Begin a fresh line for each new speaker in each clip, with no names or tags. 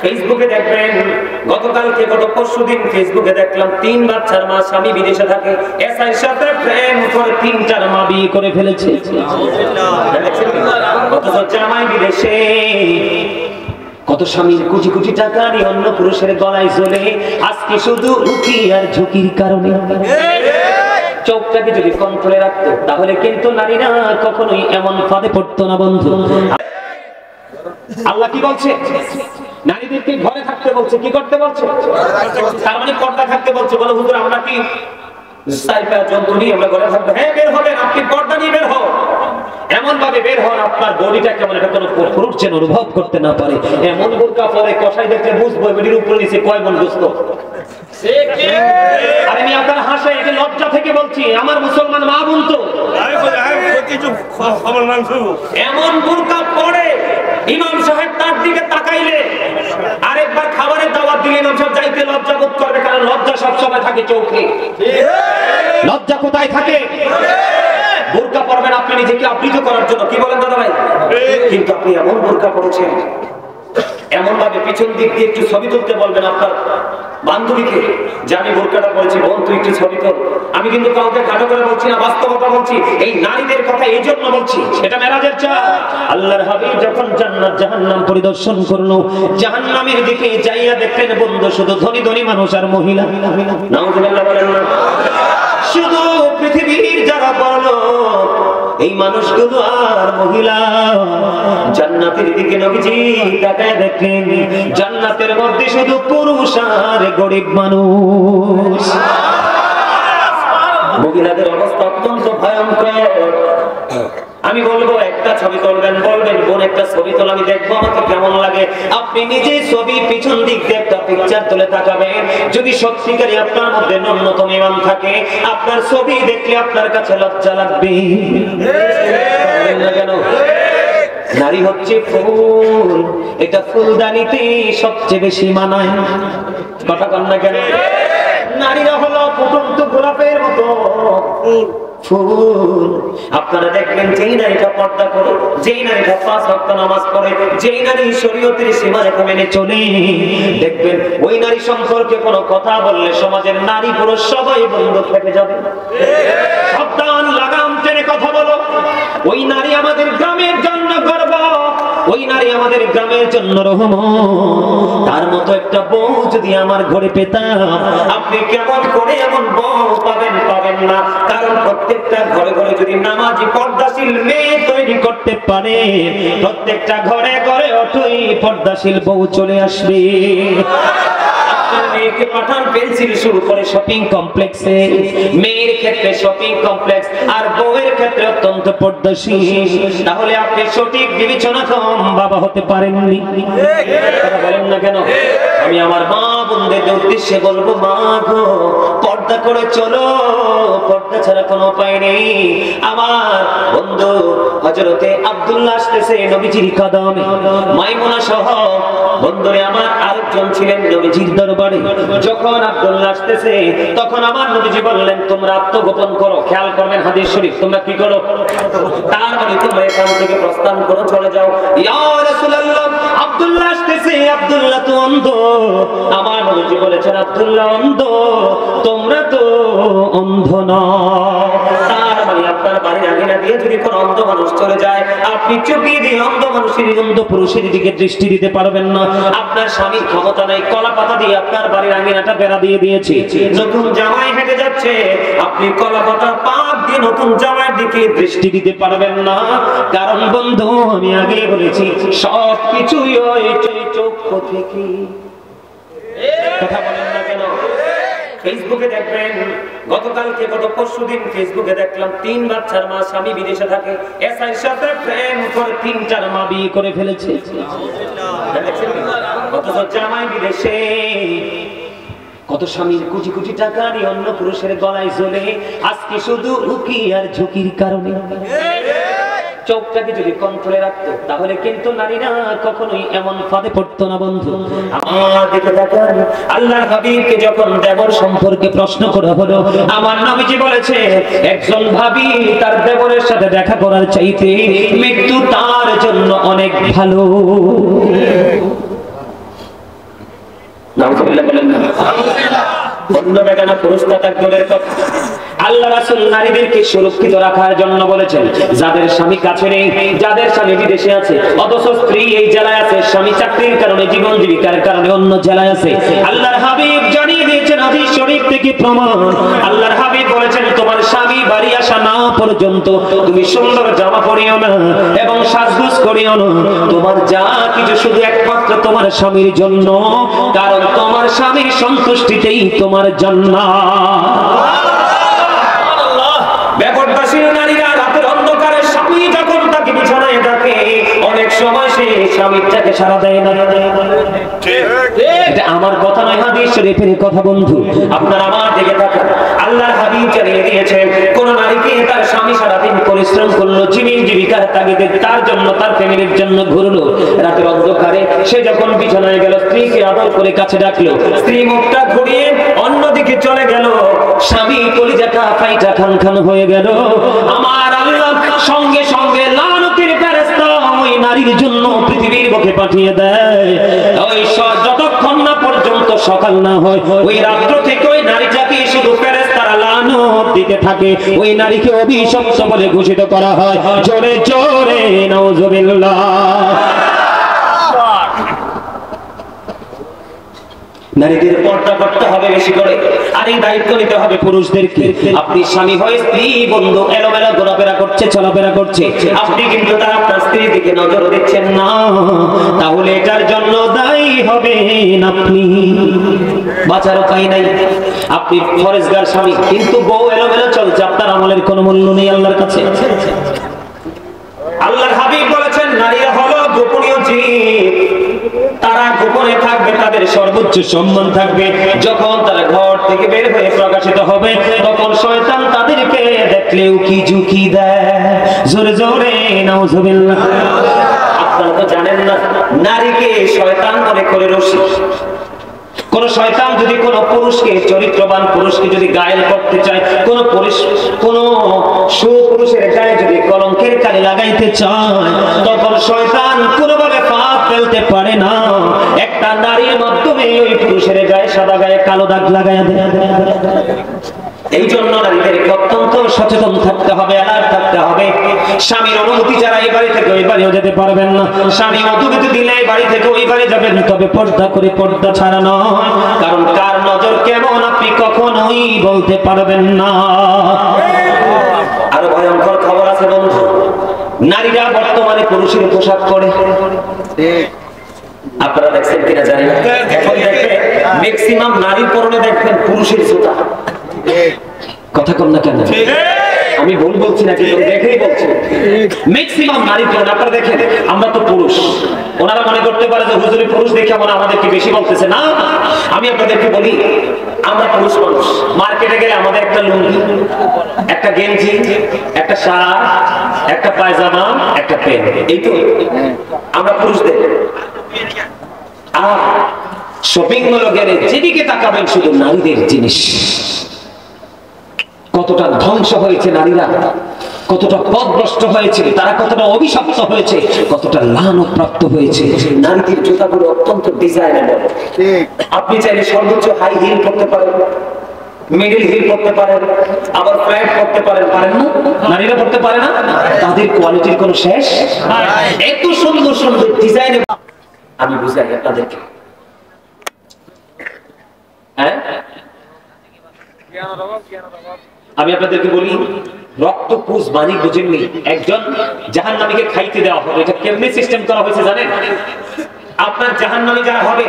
ফেসবুকে দেখবেন গতকালকে গত পরশুদিন ফেসবুকে দেখলাম 3 বাচ্চার মা স্বামী বিদেশে থাকে, এসআইর সাথে প্রেম করে 3টার মা বিয়ে করে ফেলেছে। অথচ জামাই বিদেশে, কত স্বামীর কোটি কোটি টাকা নিয়ে অন্য পুরুষের গলায় ঝোলে, আজকে শুধু উকি আর ঝুঁকির কারণে। চোখটাকে যদি কন্ট্রোলে রাখতো তাহলে কিন্তু নারীরা কখনোই এমন ফাঁদে পড়তো না। বন্ধু, আল্লাহ কি বলছে? নারীদেরকে ঘরে থাকতে বলছে, কি করতে বলছে? তার মানে পর্দা থাকতে বলছে। বলে হুজুর আমরা কি সাইফা জন্তু নিয়ে আমরা ঘরে থাকবো? হ্যাঁ, বের হবেন, আপনি পর্দা নিয়ে বের হন, এমন ভাবে বের হন আপনার বডিটা কেমন এটা কোনো পুরুষ যেন অনুভব করতে না পারে। এমন বোরকা পরে কষাই দেখলে বুঝবো বডির উপরে নিচে কয় মন গোস্ত। আর আমি আপনার হাসে এটা লজ্জা থেকে বলছি, আমার মুসলমান মা বোন তো এমন বোরকা পরে ইমাম সাহেব তার দিকে তাকাইলে আরেকবার খাবারের দাওয়াত দিলে ইমাম সাহেব যাইতে লজ্জা বোধ করবে, কারণ লজ্জা সবসময় থাকে চোখে। লজ্জা কোথায় থাকে? বোরকা পরবেন আপনি নিজেকে আবৃত করার জন্য, কি বলেন দাদা ভাই? কিন্তু আপনি এমন বোরকা পরেছেন, এমন ভাবে পিছন দিক দিয়ে একটু ছবি তুলতে বলবেন আপনার বান্ধবীকে যে আমি বোরকাটা পরেছি, বোন তুই একটু ছবি তোল। আমি কিন্তু কাউকে খাটো করে বলছি না, বাস্তবতা বলছি। এই নারীদের কথা এই জন্য বলছি, এটা মেরাজের চাঁদ। আল্লাহর হাবিব যখন জান্নাত জাহান্নাম পরিদর্শন করলো, জাহান্নামের দিকে যাইয়া দেখলেন বন্ধু শুধু ধনী ধনী মানুষ আর মহিলা। নাউজুবিল্লাহ বলেন না? শুধু পৃথিবীর যারা বড় এই মানুষগুলো আর মহিলা। জান্নাতের দিকে নবীজি তাকায় দেখেন জান্নাতের মধ্যে শুধু পুরুষ আর গরিব মানুষ। মহিলাদের অবস্থা অত্যন্ত ভয়ঙ্কর। আমি বলবো একটা ছবি তুলবেন, বলবেন বোন একটা ছবি তোল, আমি দেখবো আমাকে কেমন লাগে। আপনি নিজে ছবি পিছন দিক দিয়ে একটা পিকচার তুলে তাকাবেন, যদি সত্যিকারই আপনার মধ্যে ন্যূনতম ঈমান থাকে, আপনার ছবি দেখলে আপনার কাছে লজ্জা লাগবে। কেন? নারী হচ্ছে ফুল, এটা ফুলদানিতে সবচেয়ে বেশি মানায়। কথা কন না কেন? নারীরা হলো ফুটন্ত গোলাপের মতো ফুল। আপনারা দেখবেন যেই নারীটা পর্দা করে, যেই নারীটা 5 ওয়াক্ত নামাজ পড়ে, যেই নারী শরীয়তের সীমারেখা মেনে চলে, দেখবেন ওই নারী সম্পর্কে কোনো কথা বললে সমাজের নারী পুরুষ সবাই বন্ধ খেপে যাবে। সাবধান, লাগাম টেনে কথা বলো। ওই নারী আমাদের গ্রামের জন্য গর্ব, ওই নারী আমাদের গ্রামের জন্য রহমত। তার মতো একটা বউ যদি আমার ঘরে পেতাম, আপনি কেমন করে এমন বউ পাবেন? পাবেন না। কারণ প্রত্যেকটা ঘরে ঘরে যদি নামাজি পর্দাশীল মেয়ে তৈরি করতে পারে, প্রত্যেকটা ঘরে ঘরে অটই পর্দাশীল বউ চলে আসবে। মেয়েকে পাঠান পেন্সিল শুরু করে শপিং কমপ্লেক্সে, মেয়ের ক্ষেত্রে শপিং কমপ্লেক্স আর বউয়ের ক্ষেত্রে অত্যন্ত পর্দাশীল। তাহলে আপনি সঠিক বিবেচনা কম বাবা হতে পারেননি। বলেন না কেন? আমি আমার মা বোনদের উদ্দেশ্যে বলবো, মা গো পর্দা করে চলো, পর্দা ছাড়া কোনো উপায় নেই। আমার বন্ধু হযরতে আব্দুল্লাহ আসতেছে নবীজির কদমে, মাইমুনা সহ বন্ধুরে আমার আরেকজন ছিলেন নবীজির দরবারে। যখন আব্দুল্লাহ আসতেছে তখন আমার নবীজি বললেন, তোমরা আত্মগোপন করো। খেয়াল করবেন হাদিস শরীফ, তোমরা কি করো? তার মানে তোমরা এখান থেকে প্রস্থান করো, চলে যাও। ইয়া রাসূলুল্লাহ, আব্দুল্লাহ আসতেছে, আব্দুল্লাহ তো অন্ধ। আমার নবীজি বলেছেন আব্দুল্লাহ অন্ধ, তোমরা তো অন্ধ নও। তার মানে আপনার বাড়ির আঙিনা দিয়ে যদি কোনো অন্ধ মানুষ চলে যায়, আপনি চোখে দিয়ে অন্ধ মানুষের, অন্ধ পুরুষের দিকে দৃষ্টি দিতে পারবেন না। আপনার স্বামীর ক্ষমতা নাই, কলা পাতা দিয়ে আপনার বাড়ির আঙিনাটা বেড়া দিয়ে দিয়েছে। নতুন জামাই হেঁটে যাচ্ছে, আপনি কলা পাতা পাক দিয়ে নতুন জামাইয়ের দিকে দৃষ্টি দিতে পারবেন না। কারণ বন্ধু আমি আগে বলেছি, সবকিছুই ওই চক্ষু থেকে। কথা বলেন না কেন? ফেসবুকে দেখবেন গতকালকে গত পরশুদিন ফেসবুকে দেখলাম 3 বাচ্চার মা স্বামী বিদেশে থাকে, এসআইর সাথে প্রেম করে 3টার মা বিয়ে করে ফেলেছে। অথচ জামাই বিদেশে, কত স্বামীর কোটি কোটি টাকা নিয়ে অন্য পুরুষের গলায় ঝোলে, আজকে শুধু উকি আর ঝুঁকির কারণে। চোখটাকে যদি কন্ট্রোলে রাখতো তাহলে কিন্তু নারীরা কখনোই এমন ফাঁদে পড়তো না বন্ধু। আমার দিকে তাকান, আল্লাহর হাবিবকে যখন দেবর সম্পর্কে প্রশ্ন করা হলো, আমার নবীজি বলেছে একজন ভাবী তার দেবরের সাথে দেখা করার চাইতে মৃত্যু তার জন্য অনেক ভালো। নাউজুবিল্লাহ বলেন না। অন্য বেগানা পুরুষ তাকবীরের কথা। আল্লাহ রাসূল নারীদেরকে সুরক্ষিত রাখার জন্য বলেছেন, যাদের স্বামী কাছে নেই, যাদের স্বামী বিদেশে আছে, অথচ স্ত্রী এই জেলায় আছে, স্বামী চাকরির কারণে, জীবন জীবিকার কারণে অন্য জেলায় আছে, আল্লাহর হাবিব জানিয়ে দিয়েছেন হাদিস শরীফ থেকে প্রমাণ। আল্লাহর হাবিব বলেছেন তোমার স্বামী বাড়ি আসা না পর্যন্ত তুমি সুন্দর জামা পরিও না এবং সাজগোজ করিও না। তোমার যা কিছু শুধু একমাত্র তোমার স্বামীর জন্য, কারণ তোমার স্বামীর সন্তুষ্টিতেই তোমার জান্নাত। ব্যাপারবাসীর নারীরা রাতের অন্ধকারে স্বামী যখন তাকে বিছানায় ডাকে, অনেক সময় সে স্বামীটাকে সাড়া দেয় না। এটা আমার কথা নয়, হাদিস শরীফের কথা বন্ধু। আপনারা আমার দিকে তাকান, আল্লাহর হাবিব জানিয়ে দিয়েছেন কোন নারীকে তার স্বামী সারাদিন পরিশ্রম করলো, জীবন জীবিকার তাগিদে তার জন্য, তার ফ্যামিলির জন্য ঘুরলো, রাতের অন্ধকারে সে যখন বিছানায় গেল, স্ত্রীকে আদর করে কাছে ডাকলো, স্ত্রী মুখটা ঘুরিয়ে অন্যদিকে চলে গেল, স্বামী কলিজাটা ফাইটা খান খান হয়ে গেল, আমার আল্লাহ সঙ্গে সঙ্গে লানতের ফেরেশতা ওই নারীর জন্য পৃথিবীর বুকে পাঠিয়ে দেয়। ওই যতক্ষণ না পর্যন্ত সকাল না হয়, ওই রাত্র থেকে ওই নারীটাকে শুধু ফেরেশতারা লানত দিতে থাকে, ওই নারীকে অভিশপ্ত বলে ঘোষিত করা হয়। জোরে জোরে নাউজুবিল্লাহ। নারীদের পর্দা করতে হবে বেশি করে, আর এই দায়িত্ব নিতে হবে পুরুষদেরকে। আপনি স্বামী হয়ে স্ত্রী বন্ধু এলোমেলো ঘোরাফেরা করছে, চলাফেরা করছে, আপনি কিন্তু তার আপনার স্ত্রীর দিকে নজর দিচ্ছেন না, তাহলে এটার জন্য দায়ী হবেন আপনি। বাঁচার উপায় নাই। আপনি ফরেজগার স্বামী, কিন্তু বউ এলোমেলো চলছে, আপনার আমলের কোনো মূল্য নেই আল্লাহর কাছে। আল্লাহর হাবিব বলেছেন নারীরা হলো গোপনীয় জীব, তারা গোপনে থাকবে, তাদের সর্বোচ্চ সম্মান থাকবে। যখন তারা ঘর থেকে বের হয়ে প্রকাশিত হবে, তখন শয়তান তাদেরকে দেখলে উকি ঝুঁকি দেয়। জোরে জোরে নাউজুবিল্লাহ। আপনারা তো জানেন না, নারীকে শয়তান মনে করে রশি। কোন শয়তান যদি কোন পুরুষকে, চরিত্রবান পুরুষকে যদি গায়েল করতে চায়, কোন সুপুরুষের গায়ে যদি কলঙ্কের কালি লাগাইতে চায়, তখন শয়তান কোনোভাবে ফাঁদ ফেলতে পারে না। একটা নারীর মাধ্যমে ওই পুরুষের গায়ে সাদা গায়ে কালো দাগ লাগাইয়া দেয়। এই জন্য নারীদেরকে অত্যন্ত সচেতন থাকতে হবে, অ্যালার্ট থাকতে হবে। স্বামীর অনুমতি ছাড়া এই বাড়ি থেকে ওই বাড়িও যেতে পারবেন না। স্বামী অনুমতি দিলে এই বাড়ি থেকে ওই বাড়ি যাবেন, তবে পর্দা করে, পর্দা ছাড়া নয়। কারণ কার নজর কেমন আপনি কখনোই বলতে পারবেন না। আরো ভয়ঙ্কর খবর আছে বন্ধু, নারীরা বর্তমানে পুরুষের পোশাক পরে। আপনারা দেখছেন কিনা জানি না, এখন দেখবেন ম্যাক্সিমাম নারীর পরনে দেখবেন পুরুষের জুতা। কথা কম না কেন? আমি ভুল বলছি না, কিন্তু দেখেই বলছি ম্যাক্সিমাম নারী পরনে। আপনারা দেখেন, আমরা তো পুরুষ, ওনারা মনে করতে পারে যে হুজুরি পুরুষ দেখে আমরা আমাদেরকে বেশি বলতেছে। না, আমি আপনাদেরকে বলি, আমরা পুরুষ মানুষ। মার্কেটে গেলে আমাদের একটা লুঙ্গি, একটা গেঞ্জি, একটা শার্ট, একটা পায়জামা, একটা প্যান্ট, এই তো আমরা পুরুষদের। আর শপিং মলে গেলে যেদিকে তাকাবেন শুধু নারীদের জিনিস। কতটা ধ্বংস হয়েছে নারীরা, কতটা পথভ্রষ্ট হয়েছে তারা, কতটা অভিশপ্ত হয়েছে, কতটা লানত প্রাপ্ত হয়েছে। নারীদের জুতাগুলো অত্যন্ত ডিজাইনেবল। আপনি চাইলে সর্বোচ্চ হাই হিল করতে পারেন, মিডল হিল করতে পারেন, আবার ফ্ল্যাট করতে পারেন। পারেন না? নারীরা করতে পারে না? তাদের কোয়ালিটির কোনো শেষ? এত সুন্দর সুন্দর ডিজাইন আমি বুঝাই আপনাদেরকে। হ্যাঁ, আমি আপনাদেরকে বলি, রক্তপুষ বাণী বুঝেননি, একজন জাহান্নামীকে খাইতে দেওয়া হবে। এটা কেমনে সিস্টেম করা হয়েছে জানেন? আপনার জাহান্নামী যারা হবে,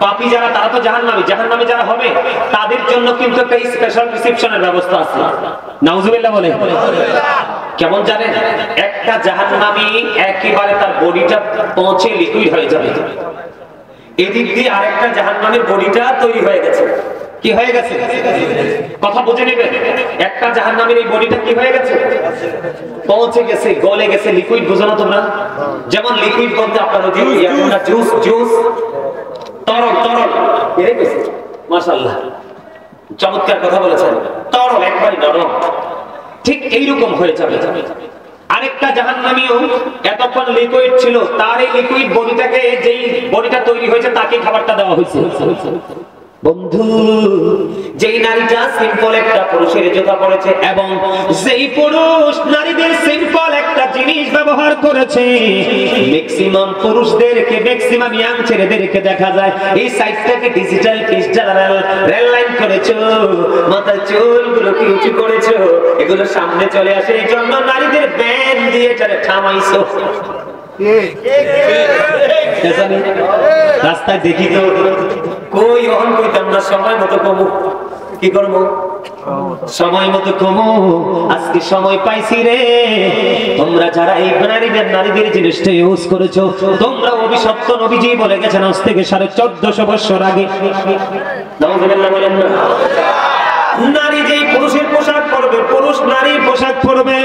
পাপী যারা, তারা তো জাহান্নামী, জাহান্নামী যারা হবে তাদের জন্য কিন্তু একটা স্পেশাল রিসেপশনের ব্যবস্থা আছে। নাউজুবিল্লাহ বলে। কেমন জানেন? একটা জাহান্নামী একেবারে তার বডিটা পৌঁছে লিকুইড হয়ে যাবে, এদিক দিয়ে আরেকটা জাহান্নামীর বডিটা তৈরি হয়ে গেছে। কি হয়ে গেছে? কথা বুঝে নেবেন। একটা জাহান্নামের এই বডিটা কি হয়ে গেছে? পৌঁছে গেছে, গলে গেছে। লিকুইড বুঝো না তোমরা? যেমন লিকুইড বলতে আপনারা জুস জুস তরল তরল বেড়ে গেছে। মাশাআল্লাহ, চমৎকার কথা বলেছেন। তরল একবারই নরম, ঠিক এইরকম হয়ে যাবে। আরেকটা জাহান্নামীও এতক্ষণ লিকুইড ছিল, তার এই লিকুইড বডিটাকে, যেই বডিটা তৈরি হয়েছে তাকে খাবারটা দেওয়া হয়েছে। বন্ধু, যেই নারীটা সিম্পল একটা পুরুষের জুতা পরেছে এবং যেই পুরুষ নারীদের সিম্পল একটা জিনিস ব্যবহার করেছে, ম্যাক্সিমাম পুরুষদেরকে, ম্যাক্সিমাম ইয়াং ছেলেদেরকে দেখা যায় এই সাইডটাকে ডিজিটাল রেল লাইন করেছো, মাথার চুলগুলো কি উঁচু করেছো, এগুলো সামনে চলে আসে, এই জন্য নারীদের ব্যান দিয়ে এটারে থামাইছো। রাস্তায় দেখি তো কই অহন কইতাম না, সময় মতো কমু, কি করবো সময় মতো কমু, আজকে সময় পাইছি রে। তোমরা যারা এই নারীদের জিনিসটা ইউজ করেছো, তোমরা অভিশপ্ত। নবীজি বলে গেছেন আজ থেকে 1450 বছর আগে। নাউযুবিল্লাহ বলেন না। নারী যেই পুরুষের পোশাক পরবে, পুরুষ নারীর পোশাক পরবে,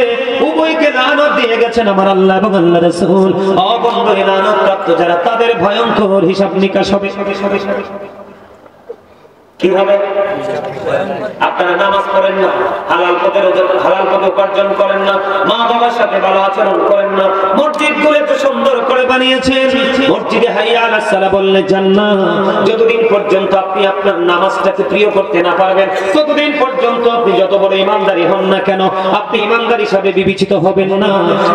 উভয়কে লানত দিয়ে গেছেন আমার আল্লাহ এবং আল্লাহর রাসূল। অবন্ধে লানত প্রাপ্ত যারা, তাদের ভয়ঙ্কর হিসাব নিকাশ হবে। কি হবে? আপনারা নামাজ পড়েন না, হালাল পথে উপার্জন করেন না, মা বাবার সাথে ভালো আচরণ করেন না, মসজিদ গুলো তো সুন্দর করে বানিয়েছেন, মসজিদে হাইয়া আলাস সালাহ বললে জান্নাত। যতদিন পর্যন্ত আপনি আপনার নামাজটাকে প্রিয় করতে না পারবেন, ততদিন পর্যন্ত আপনি যত বড় ইমানদারি হন না কেন, আপনি ইমানদার হিসাবে বিবেচিত হবেন না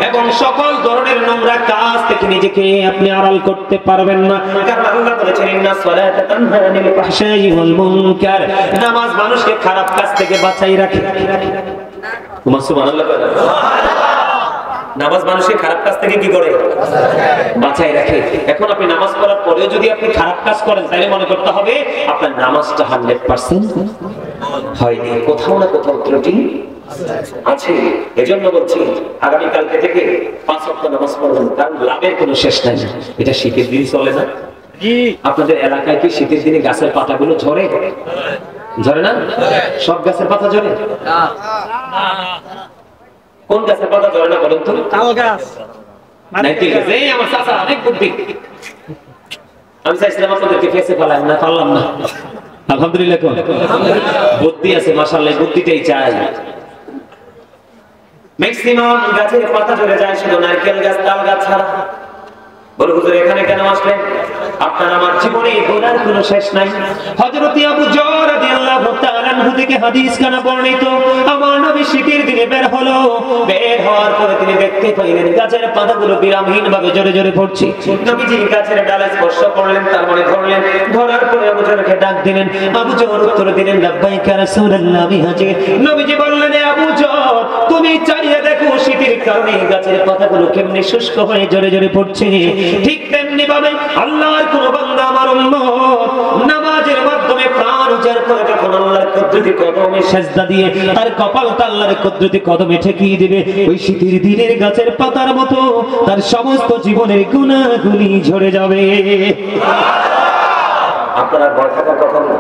এবং সকল ধরনের নোংরা কাজ থেকে নিজেকে আপনি আড়াল করতে পারবেন না। কারণ আল্লাহ বলেছেন ইন্নাস সালাতা তানহা আনিল ফাহশাই ওয়াল মুনকার, নামাজ মানুষকে খারাপ কাজ থেকে বাঁচাই রাখে। সুবহানাল্লাহ। নামাজ মানুষকে খারাপ কাজ থেকে কি করে? বাঁচাই রাখে। এখন আপনি নামাজ পড়ার পরেও যদি আপনি খারাপ কাজ করেন, তাহলে মনে করতে হবে আপনার নামাজটা 100% হয়নি, কোথাও না কোথাও ত্রুটি আছে। এজন্য বলছি আগামী কালকে থেকে 5 ওয়াক্ত নামাজ পড়বেন, কারণ লাভের কোনো শেষ নাই। এটা শীতের দিন চলে না? আপনাদের এলাকায় কি শীতের দিনে গাছের পাতাগুলো ঝরে? ঝরে না? সব গাছের পাতা ঝরে? কোন গাছের পাতা ঝরে না বলুন তো? তাল গাছ। নাইকেল গাছ। এই আমার চাচা অনেক বুদ্ধি। আমি চাইছিলাম আপনাদেরকে ফেসে ফেলাম না, পারলাম না। আলহামদুলিল্লাহ, বুদ্ধি আছে, মাশাআল্লাহ, বুদ্ধিটাই চাই। ম্যাক্সিমাম গাছের পাতা ঝরে যায়, শুধু নারকেল গাছ, তাল গাছ ছাড়া। বলে হুজুর এখানে কেন আসলেন? আপনার আমার জীবনে গুনার কোনো শেষ নাই। হযরত আবু যর রাদিয়াল্লাহু তাআলা আনহু থেকে হাদিস কানা বর্ণিত, আমার নবী শীতের দিনে বের হলো, বের হওয়ার পরে তিনি দেখতে পাইলেন গাছের পাতাগুলো বিরামহীন ভাবে জোরে জোরে পড়ছে। নবীজি গাছের ডালে স্পর্শ করলেন, তার মানে ধরলেন, ধরার পরে আবু যরকে ডাক দিলেন। আবু যর উত্তর দিলেন লাব্বাইকা রাসূলুল্লাহ, আমি হাজির। নবীজি বললেন আবু যর, তুমি চাইয়ে দেখো শীতের কারণে গাছের পাতাগুলো কেমনে শুষ্ক হয়ে জোরে জোরে পড়ছে। ঠিক তেমনি ভাবে আল্লাহর কোন বান্দা আমার উম্মত নামাজের মাধ্যমে প্রাণ উজাড় করে যখন আল্লাহর কুদরতি কদমে সিজদা দিয়ে তার কপালটা আল্লাহর কুদরতি কদমে ঠেকিয়ে দিবে, ওই শীতের দিনের গাছের পাতার মতো তার সমস্ত জীবনের গুনাহগুলি ঝরে যাবে। আপনারা ভয় থাকার কথা না।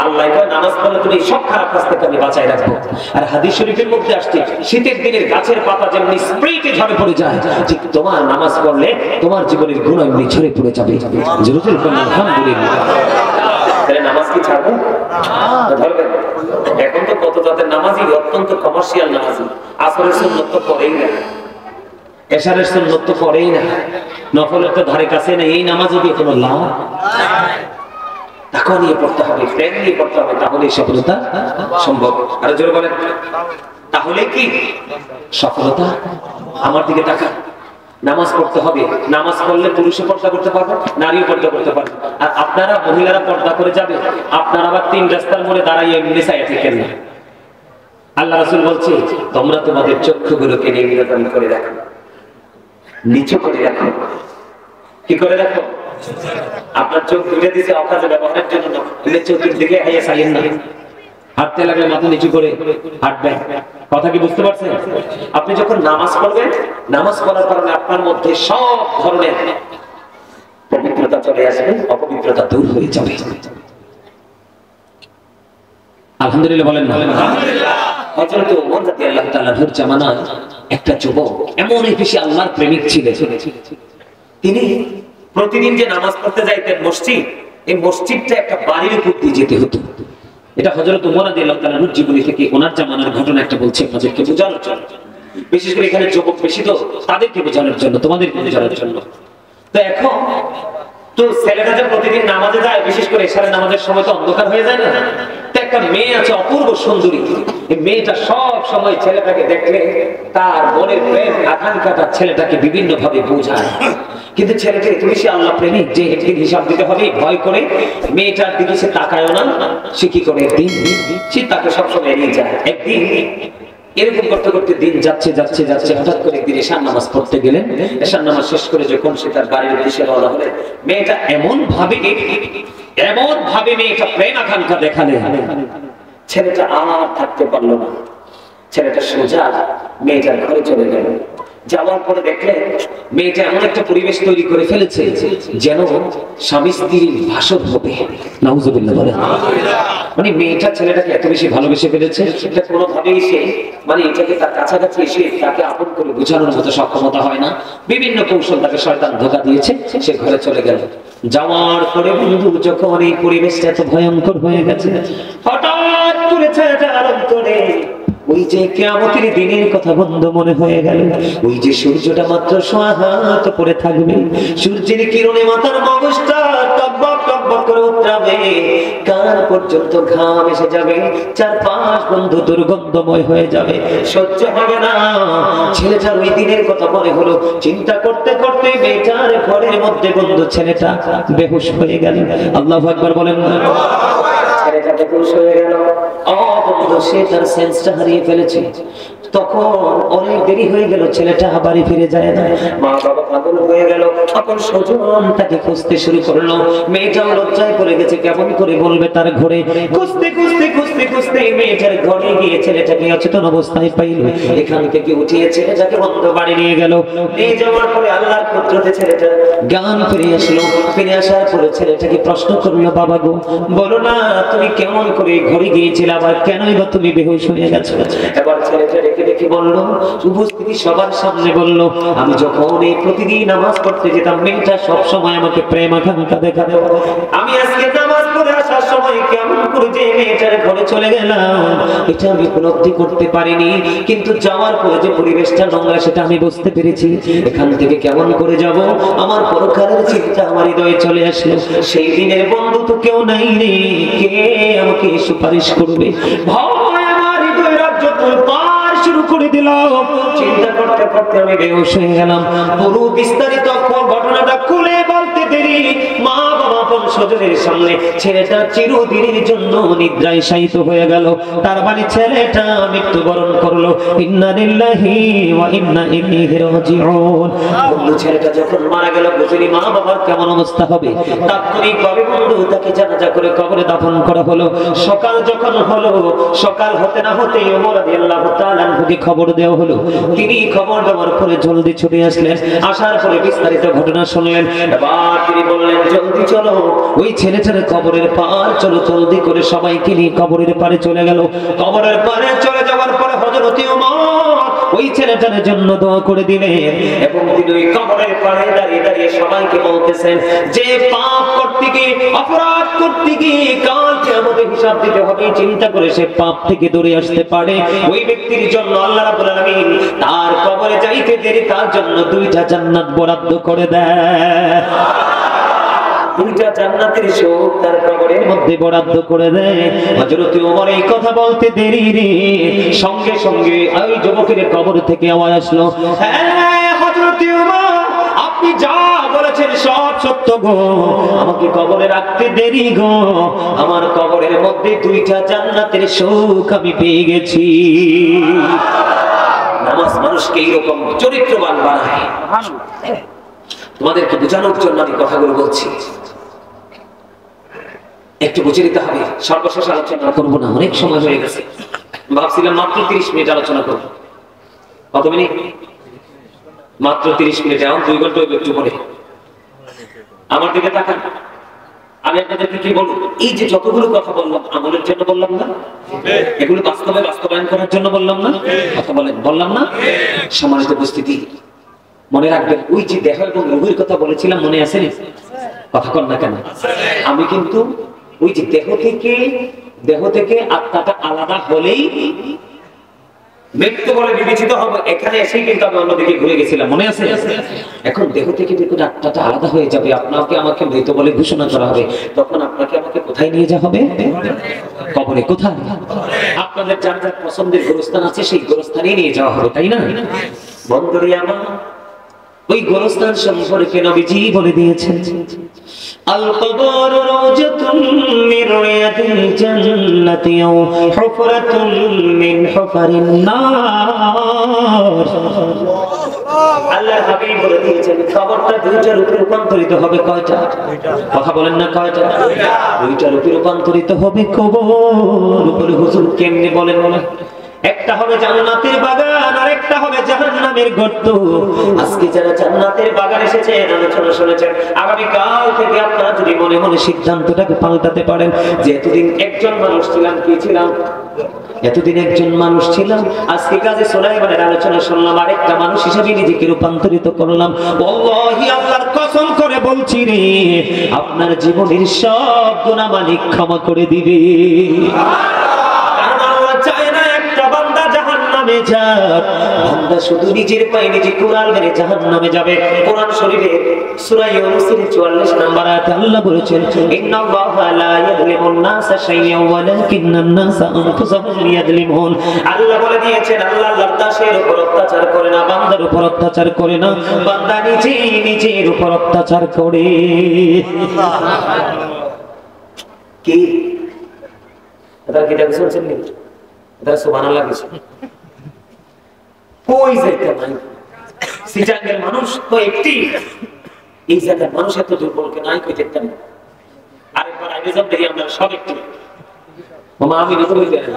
আল্লাহ কয় নামাজ পড়লে তুমি সব খারাপ কাজ থেকে আমি বাঁচাই রাখবো। আর হাদিস শরীফের মধ্যে আসছে শীতের দিনের গাছের পাতা যেমনি স্প্রেতে ঝরে পড়ে যায়, ঠিক তোমার নামাজ পড়লে তোমার জীবনের গুনাহ এমনি ঝরে পড়ে যাবে। জোরে বলুন আলহামদুলিল্লাহ। তাহলে নামাজ কি ছাড়বো? ধরবেন। এখন তো কত জাতের নামাজি অত্যন্ত কমার্শিয়াল নামাজি, আসরের সুন্নাত তো পড়েই না, এশারের সুন্নাত তো পড়েই না, নফলের তো ধারে কাছে না। এই নামাজ যদি কোনো লাভ তাকে নিয়ে পড়তে হবে, প্রেম নিয়ে পড়তে হবে, তাহলে সফলতা সম্ভব। আর জোরে বলেন, তাহলে কি সফলতা? আমার দিকে তাকা। নামাজ পড়তে হবে, নামাজ পড়লে পুরুষও পর্দা করতে পারবে, নারীও পর্দা করতে পারবে। আর আপনারা মহিলারা পর্দা করে যাবে, আপনারা আবার 3 রাস্তার মোড়ে দাঁড়াইয়ে এমনি চাইয়া থাকেন না। আল্লাহ রাসূল বলছে তোমরা তোমাদের চক্ষুগুলোকে নির্বাচন করে রাখো, নিচু করে রাখো। কি করে রাখো? আপনার চোখ দুটো দিয়েছে অকাজে ব্যবহারের জন্য না, তুমি চতুর্দিকে হাইয়া চাইয়েন না। হাঁটতে লাগলে মাথা নিচু করে হাঁটবেন। কথা কি বুঝতে পারছেন? আপনি যখন নামাজ পড়বেন, নামাজ পড়ার কারণে আপনার মধ্যে সব ধরনের পবিত্রতা চলে আসবে, অপবিত্রতা দূর হয়ে যাবে। আলহামদুলিল্লাহ বলেন না। হযরত ওমর রাদিয়াল্লাহু তাআলা এর জামানায় একটা যুবক এমনই বেশি আল্লাহর প্রেমিক ছিলেন, তিনি প্রতিদিন যে নামাজ পড়তে যাইতেন মসজিদ, এই মসজিদটা একটা বাড়ির উপর দিয়ে যেতে হতো। এটা হযরত ওমর রাদিয়াল্লাহু তাআলা এর জীবনী থেকে ওনার জামানার ঘটনা একটা বলছি আপনাদেরকে বোঝানোর জন্য, বিশেষ করে এখানে যুবক বেশি তো তাদেরকে বোঝানোর জন্য, তোমাদেরকে বোঝানোর জন্য। তো এখন তো ছেলেটা যে প্রতিদিন নামাজে যায়, বিশেষ করে এশারের নামাজের সময় তো অন্ধকার হয়ে যায় না, তো একটা মেয়ে আছে অপূর্ব সুন্দরী, এই মেয়েটা সব সময় ছেলেটাকে দেখলে তার মনের প্রেম আকাঙ্ক্ষাটা ছেলেটাকে বিভিন্ন ভাবে বোঝায়, কিন্তু ছেলেটা এত বেশি আল্লাহ প্রেমিক যে একদিন হিসাব দিতে হবে ভয় করে মেয়েটার দিকে সে তাকায়ও না। সে কি করে, একদিন সে তাকে সবসময় এড়িয়ে যায়। একদিন এরকম করতে করতে দিন যাচ্ছে যাচ্ছে যাচ্ছে, হঠাৎ করে একদিন এশার নামাজ পড়তে গেলেন। এশার নামাজ শেষ করে যখন সে তার বাড়ির উদ্দেশ্যে রওনা হলেন, মেয়েটা এমন ভাবে মেয়েটা প্রেম আকাঙ্ক্ষা দেখালে ছেলেটা আর থাকতে পারলো না। ছেলেটা সোজা মেয়েটার ঘরে চলে গেল। যাওয়ার পরে দেখলেন মেয়েটা এমন একটা পরিবেশ তৈরি করে ফেলেছে যেন স্বামী স্ত্রীর ভাষণ হবে। নাউজুবিল্লাহ বলেন। মানে মেয়েটা ছেলেটাকে এত বেশি ভালোবেসে ফেলেছে, এটা কোনোভাবেই সে মানে এটাকে তার কাছাকাছি এসে তাকে আপন করে বোঝানোর মতো সক্ষমতা হয় না। বিভিন্ন কৌশল তাকে শয়তান ধোঁকা দিয়েছে, সে ঘরে চলে গেল। যাওয়ার পরে বন্ধু যখন এই পরিবেশটা এত ভয়ঙ্কর হয়ে গেছে, হঠাৎ করে ছেলেটার অন্তরে ওই যে কিয়ামতের দিনের কথা বন্ধ মনে হয়ে গেল। ওই যে সূর্যটা মাত্র সোয়া হাত উপরে থাকবে, সূর্যের কিরণে মাথার মগজটা টকবক টকবক করে উঠবে, কান পর্যন্ত ঘাম এসে যাবে, চারপাশ বন্ধু দুর্গন্ধময় হয়ে যাবে, সহ্য হবে না। ছেলেটার ওই দিনের কথা মনে হলো, চিন্তা করতে করতে মেয়েটার ঘরের মধ্যে বন্ধু ছেলেটা বেহুশ হয়ে গেল। আল্লাহু আকবার বলেন না। ছেলেটা বেহুশ হয়ে গেল, সে তার সেন্সটা হারিয়ে ফেলেছে। তখন অনেক দেরি হয়ে গেল, ছেলেটা বাড়ি ফিরে যায় না। মা বাবা পাগল হয়ে গেল, তখন স্বজন তাকে খুঁজতে শুরু করলো। মেয়েটাও লজ্জায় পড়ে গেছে, কেমন করে বলবে তার ঘরে। খুঁজতে খুঁজতে খুঁজতে খুঁজতে মেয়েটার ঘরে গিয়ে ছেলেটাকে অচেতন অবস্থায় পাইল। এখান থেকে উঠিয়ে ছেলেটাকে বন্ধ বাড়ি নিয়ে গেল। নিয়ে যাওয়ার পরে আল্লাহর কুদরতে ছেলেটা জ্ঞান ফিরে আসলো। ফিরে আসার পরে ছেলেটাকে প্রশ্ন করলো, বাবা গো বলো না তুমি কেমন করে ঘরে গিয়েছিলে, আবার কেনই বা তুমি বেহুশ হয়ে গেছো? এবার ছেলেটা রেখে রেখে বললো, উপস্থিতি সবার সামনে বললো, আমি যখন এই প্রতিদিন নামাজ পড়তে যেতাম মেয়েটা সব সময় আমাকে প্রেম আকাঙ্ক্ষা দেখা দেব। আমি আজকে নামাজ পড়ে আসার সময় কেমন করে যে মেয়েটার ঘরে চলে গেলাম এটা আমি উপলব্ধি করতে পারিনি, কিন্তু যাওয়ার পরে যে পরিবেশটা নোংরা সেটা আমি বুঝতে পেরেছি। এখান থেকে কেমন করে যাব, আমার পরকালের চিন্তা আমার হৃদয়ে চলে আসলো। সেই দিনের বন্ধু তো কেউ নাই রে, কে আমাকে সুপারিশ করবে? ভয় আমার হৃদয় রাজ্য পার শুরু করে দিলাম। চিন্তা করতে করতে আমি বেহুশ হয়ে গেলাম। পুরো বিস্তারিত ঘটনাটা খুলে বলতে দেরি, মা বাবা স্বজনের সামনে ছেলেটা চিরদিনের জন্য নিদ্রায় শায়িত হয়ে গেল। তার মানে ছেলেটা মৃত্যুবরণ করলো। ইন্না লিল্লাহি ওয়া ইন্না ইলাইহি রাজিউন। বন্ধু ছেলেটা যখন মারা গেল, বুঝলি মা বাবার কেমন অবস্থা হবে। তাৎক্ষণিক ভাবে বন্ধু তাকে জানাজা করে কবরে দাফন করা হলো। সকাল যখন হলো, সকাল হতে না হতেই ওমর রাদিয়াল্লাহু তাআলা আনহুকে খবর দেওয়া হলো। তিনি খবর দেওয়ার পরে জলদি ছুটে আসলেন। আসার পরে বিস্তারিত ঘটনা শুনলেন। এবার তিনি বললেন, জলদি চলো ওই ছেলেটার কবরের পার চলো, জলদি করে সবাইকে নিয়ে কবরের পারে চলে গেল। কবরের পারে চলে যাওয়ার পরে হযরত ওমর ওই ছেলেটার জন্য দোয়া করে দিলেন, এবং তিনি ওই কবরের পারে দাঁড়িয়ে দাঁড়িয়ে সবাইকে বলতেছেন, যে পাপ করতে গিয়ে অপরাধ করতে গিয়ে কালকে আমাদের হিসাব দিতে হবে, চিন্তা করে সে পাপ থেকে দূরে আসতে পারে, ওই ব্যক্তির জন্য আল্লাহ রাব্বুল আলামিন তার কবরে যাইতে দেরি তার জন্য 2টা জান্নাত বরাদ্দ করে দেয়। 2টা জান্নাতের সুখ তার কবরের মধ্যে বরাদ্দ করে দেয়। হযরত ওমর এই কথা বলতে দেরি রে, সঙ্গে সঙ্গে ওই যুবকের কবর থেকে আওয়াজ আসলো, হ্যাঁ হযরত ওমর আপনি যা বলেছেন সব সত্য গো, আমাকে কবরে রাখতে দেরি গো, আমার কবরের মধ্যে 2টা জান্নাতের সুখ আমি পেয়ে গেছি। নামাজ মানুষকে এইরকম চরিত্রবান বানায়। তোমাদেরকে বোঝানোর জন্য আমি কথাগুলো বলছি, একটু বুঝে নিতে হবে। সর্বশেষ আলোচনা করবো না, অনেক সময় হয়ে গেছে। ভাবছিলাম মাত্র 30 মিনিট আলোচনা করবো। কত মিনিট? মাত্র 30 মিনিট। এখন 2 ঘন্টা একটু পরে আমার দিকে তাকান। আমি আপনাদেরকে কি বলবো, এই যে যতগুলো কথা বললাম আমলের জন্য বললাম না, এগুলো বাস্তবায়ন করার জন্য বললাম না, কথা বললাম না। সম্মানিত উপস্থিতি, মনে রাখবেন ওই যে দেহ এবং রূহের কথা বলেছিলাম, মনে আছে? কথা কর না কেন? আমি কিন্তু ওই যে দেহ থেকে আত্মাটা আলাদা হলেই মৃত্যু বলে বিবেচিত হবে, এখানে এসেই কিন্তু আমি অন্যদিকে ঘুরে গেছিলাম, মনে আছে? এখন দেহ থেকে যখন আত্মাটা আলাদা হয়ে যাবে, আপনাকে আমাকে মৃত বলে ঘোষণা করা হবে, তখন আপনাকে আমাকে কোথায় নিয়ে যাওয়া হবে? কবরে। কোথায়? আপনাদের যার যার পছন্দের গোরস্থান আছে সেই গোরস্থানেই নিয়ে যাওয়া হবে, তাই না? বন্ধুরে আমার, ওই গোরস্থান সম্পর্কে নবীজি বলে দিয়েছেন, আল কবর রাওজাতুন মিন রিয়াদিল জান্নাতি আও হুফরাতুন মিন হুফারিন নার। আল্লাহর হাবিব বলে দিয়েছেন, কবরটা দুইটা রূপে রূপান্তরিত হবে। কয়টা? কথা বলেন না, কয়টা? দুইটা রূপে রূপান্তরিত হবে কবর। বলে হুজুর কেমনে বলেন? একটা হবে জান্নাতের বাগান, আর একটা হবে জাহান্নামের গর্ত। আজকে যারা জান্নাতের বাগান এসেছেন, আলোচনা শুনেছেন, আগামী কাল থেকে আপনারা যদি মনে মনে সিদ্ধান্তটাকে পাল্টাতে পারেন যে এতদিন একজন মানুষ ছিলাম, কি ছিলাম? এতদিন একজন মানুষ ছিলাম, আজকে কাজে সুলাইমানের আলোচনা শুনলাম, আরেকটা মানুষ হিসেবে নিজেকে রূপান্তরিত করলাম। ওয়াল্লাহি আল্লাহর কসম করে বলছি রে, আপনার জীবনের সব গুনাহ মালিক ক্ষমা করে দিবে। বান্দা শুধু নিজের পায়ে নিজে কুড়াল মেরে জাহান্নামে যাবে। কোরআন শরীফে সূরা ইউনূসের 44 নম্বর আয়াতে আল্লাহ বলেছেন, ইন্নাল্লাহা লা ইয়াযলিমুন নাসা শাইয়্যান ওয়ালাকিন্নান নাসা আনফুসাহুম ইয়াযলিমুন। আল্লাহ বলে দিয়েছেন, আল্লাহ আল্লাহর দাসের উপর অত্যাচার করে না, বান্দার উপর অত্যাচার করে না, বান্দা নিজের উপর অত্যাচার করে। কি এটা কি দেখছেন? এটা সুবহানাল্লাহ কিছু কই যাইতে নাই। সিটাঙ্গের মানুষ তো একটি, এই জায়গার মানুষ এত দুর্বলকে নাই কই দেখতেন। আরেকবার আগে যাব দেখি আমরা সব একটু মামা আমি নতুন হয়ে গেলাম,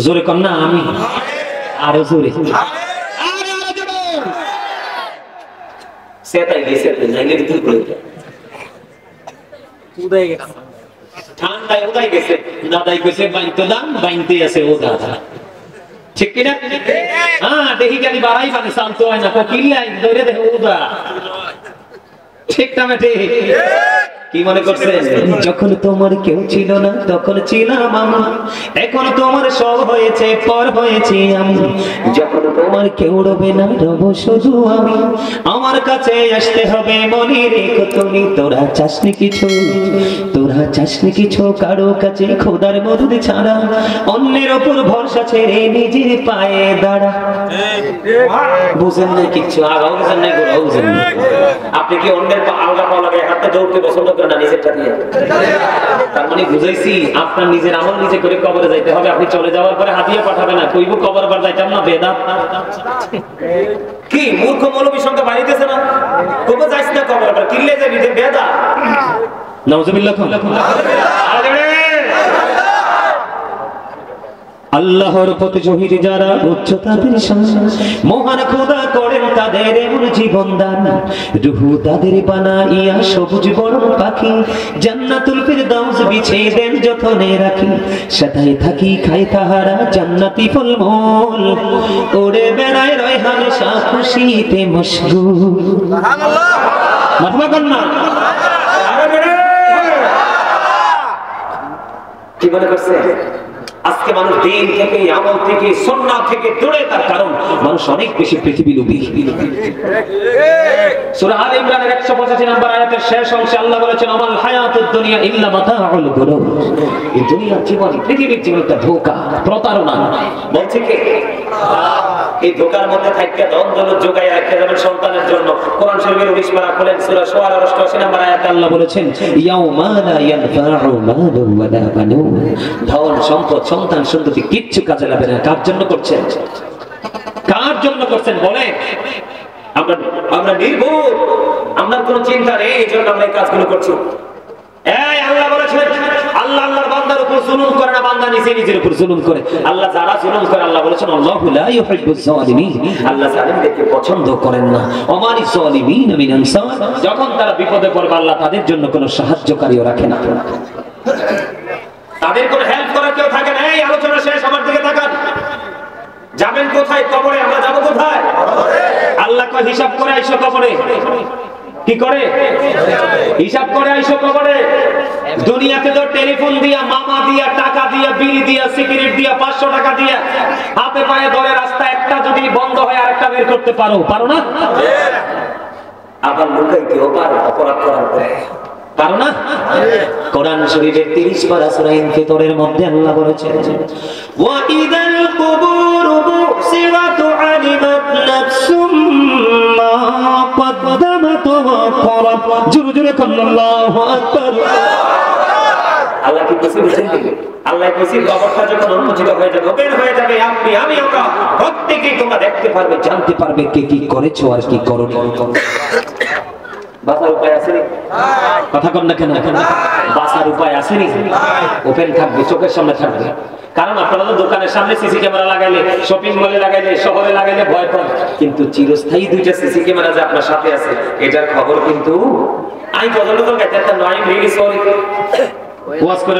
জোরে কর না, আমি আরো জোরে সেটাই গেছে নাইলে তুই করে উদয় গেছে, ঠান্ডায় উদয় গেছে, দাদাই কইছে বাইতে দাম বাইতে আছে ও দাদা, ঠিক কি না? হ্যাঁ, দেখি খালি বাড়াই মানে শান্ত হয় না, কিল্লাই ধরে দেখো উদা, ঠিক না? ঠিক কি মনে করছেন? যখন তোমার কেউ ছিল না তখন ছিলাম আমি, এখন তোমার সব হয়েছে, পর হয়েছি আমি। যখন তোমার কেউ রবে না রব শুধু আমি, আমার কাছে আসতে হবে মনে রেখো তুমি। তোরা চাসনি কিছু, তোরা চাসনি কিছু কারো কাছে খোদার মদদ ছাড়া, অন্যের ওপর ভরসা ছেড়ে নিজের পায়ে দাঁড়া। বুঝেন না কিচ্ছু, আগাও বুঝেন না, গোড়াও বুঝেন না। আপনি কি অন্যের আলগা পালাগে হাতে দৌড়তে পছন্দ করেন না নিজেরটা দিয়ে? তার মানে বুঝাইছি, আপনার নিজের আমল নিজে করে কবরে যাইতে হবে। আপনি চলে যাওয়ার পরে হাতিয়ে পাঠাবে না, কইব কবর বার যাইতাম না, বেদাত। কি মূর্খ মৌলবী সঙ্গে বাড়িতেছে না, কবে যাইস না কবর বার, কিনলে যাবি যে বেদাত। নাউজুবিল্লাহ। আল্লাহর পথে শহীদ যারা উচ্চ তাদের শান, মহান খোদা করেন তাদের এমন জীবন দান, রূহ তাদের বানাইয়া সবুজ বরণ পাখি, জান্নাতুল ফিরদাউস বিছিয়ে দেন যতনে রাখি, সাদায় থাকি খায় তাহারা জান্নাতি ফলমূল, ওরে বেড়ায় রয় হামেশা খুশিতে মশগুল। সুবহানাল্লাহ, মারহাবা কন্যা। কি মনে করছে? আজকে মানুষ দিন থেকে, আমল থেকে, সুন্নাহ থেকে দূরে, তার কারণ মানুষ অনেক বেশি পৃথিবী লোভী। সূরা আলে ইমরানের 185 নম্বর আয়াতের শেষ অংশে আল্লাহ বলেছেন, আমাল হায়াতুদ দুনিয়া ইল্লা মাতাউল গুরুর। এই দুনিয়ার জীবন, পৃথিবীর জীবন একটা ধোঁকা, প্রতারণা। বলছে কে? এই ধোঁকার মধ্যে থাইকা দ্বন্দ্ব যোগায় রাখতে যাবেন সন্তানের জন্য। কোরআন শরীফের 19 পারা খোলেন, সূরা শুআরা 88 নম্বর আয়াতে আল্লাহ বলেছেন, ইয়াউমা লা ইয়ানফাউ মালুন ওয়ালা বানুন। ধন সম্পদ সন্তান সন্ততি কিচ্ছু কাজে লাগবে না। কার জন্য করছেন? কার জন্য করছেন বলেন? আমরা নির্ভুল, আমরা কোনো চিন্তা নেই, এই জন্য আমরা এই কাজগুলো করছি। এই আল্লাহ বলেছেন, আল্লাহ আল্লাহর বান্দার উপর উপর জুলুম করে না, বান্দা নিজের উপর জুলুম করে। আল্লাহ যারা জুলুম করে, আল্লাহ বলেছেন আল্লাহু লা ইউহিব্বুজ জালিমিন, আল্লাহ জালিমদেরকে পছন্দ করেন না। ওমানি জালিমিন মিন আনসার, যখন তারা বিপদে পড়বে আল্লাহ তাদের জন্য কোনো সাহায্যকারীও রাখে না, তাদের কোনো হেল্প করার কেউ থাকে না। এই আলোচনা শেষ, আমার দিকে তাকান। যাবেন কোথায়? কবরে। আমরা যাব কোথায়? আল্লাহ কয় হিসাব করে আইসো কবরে। কি করে? হিসাব করে আইসো কবরে। দুনিয়াতে তো টেলিফোন দিয়া, মামা দিয়া, টাকা দিয়া, বিড়ি দিয়া, সিগারেট দিয়া, 500 টাকা দিয়া হাতে পায়ে ধরে রাস্তা একটা যদি বন্ধ হয় আরেকটা বের করতে পারো না? আবার লুকাইতেও পারো অপরাধ করার পরে, পারো না? কোরআন শরীফের 30 পারা সূরা ইনফিতরের মধ্যে আল্লাহ বলেছেন ওয়া ইদাল কুবুর বুসিরাত আলিমাত নাফসুম মা কদ্দামাত ওয়া করাত। জোরে জোরে আল্লাহু আকবার। আল্লাহ কি কিছু বলেছেন? আল্লাহ কইছে কবরটা যখন উন্মোচিত হয়ে যাবে, ওপেন হয়ে যাবে, আপনি আমি আমরা প্রত্যেকই তোমরা দেখতে পারবে, জানতে পারবে কে কি করেছো আর কি করোনি। বাঁচার উপায় আছে নি? কথা কন না কেন? বাঁচার উপায় আছে নি? ওপেন থাকবে, চোখের সামনে থাকবে। কারণ আপনারা তো দোকানের সামনে সিসি ক্যামেরা লাগাইলে, শপিং মলে লাগাইলে, শহরে লাগাইলে ভয় পান, কিন্তু চিরস্থায়ী 2টা সিসি ক্যামেরা যে আপনার সাথে আছে এটার খবর কিন্তু আমি পর্যন্ত গাইতে একটা নয় মিলি সরি ওয়াজ করে